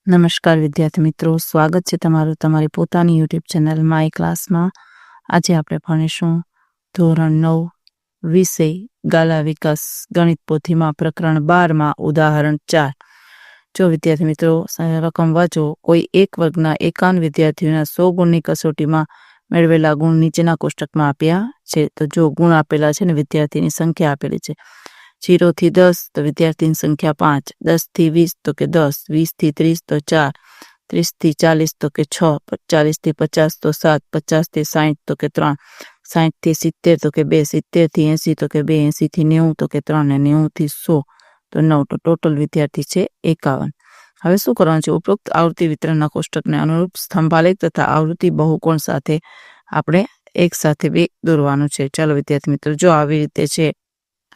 નમસ્કાર વિદ્યાર્થી મિત્રો, સ્વાગત છે તમારું તમારી પોતાની યુટ્યુબ ચેનલ માય ક્લાસમાં. આજે આપણે ભણીશું ધોરણ 9 વિષય ગાલા વિકાસ ગણિત પોથીમાં પ્રકરણ 12માં ઉદાહરણ 4. જો વિદ્યાર્થી મિત્રો રકમ વાંચો. કોઈ એક વર્ગના 51 વિદ્યાર્થીઓના 100 ગુણની કસોટીમાં મેળવેલા ગુણ નીચેના કોષ્ટકમાં આપ્યા છે. તો જો ગુણ આપેલા છે ને વિદ્યાર્થીની સંખ્યા આપેલી છે. 0 થી 10 તો વિદ્યાર્થીની સંખ્યા 5, 10 થી 20 તો કે 10, 20 થી 30 તો 4, 30 થી 40 તો કે 6, 40 થી 50 તો 7, 50 થી 60 તો કે 3, 60 થી 70 તો કે 2, 70 થી 80 તો કે 2, 80 થી 90 તો કે 3 ને 90 થી 100 તો 9. તો ટોટલ વિદ્યાર્થી છે 51. હવે શું કરવાનું છે? ઉપરોક્ત આવૃત્તિ વિતરણના કોષ્ટકને અનુરૂપ સ્તંભાલેખ તથા આવૃત્તિ બહુકોણ સાથે આપણે એક સાથે બે દોરવાનું છે. ચાલો વિદ્યાર્થી મિત્રો, જો આવી રીતે છે,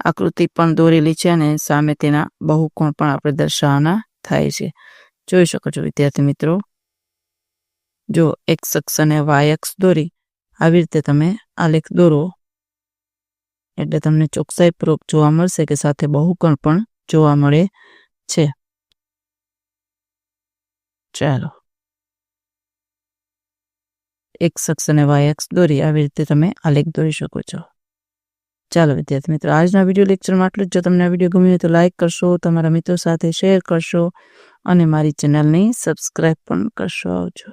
આકૃતિ પણ દોરેલી છે અને સામે તેના બહુકોણ પણ આપણે દર્શાવવાના થાય છે. જોઈ શકો છો વિદ્યાર્થી મિત્રો. જો એક્સ અક્ષ અને વાય અક્ષ દોરી આવી રીતે તમે આલેખ દોરો એટલે તમને ચોકસાઈપૂર્વક જોવા મળશે કે સાથે બહુકોણ પણ જોવા મળે છે. ચાલો, એક્સ અક્ષ અને વાય અક્ષ દોરી આવી રીતે તમે આલેખ દોરી શકો છો. ચાલો વિદ્યાર્થી મિત્રો, આજના વિડીયો લેક્ચરમાં આટલું જ. જો તમને આ વિડીયો ગમ્યો હોય તો લાઇક કરશો, તમારા મિત્રો સાથે શેર કરશો અને મારી ચેનલને સબસ્ક્રાઈબ પણ કરશો. આવજો.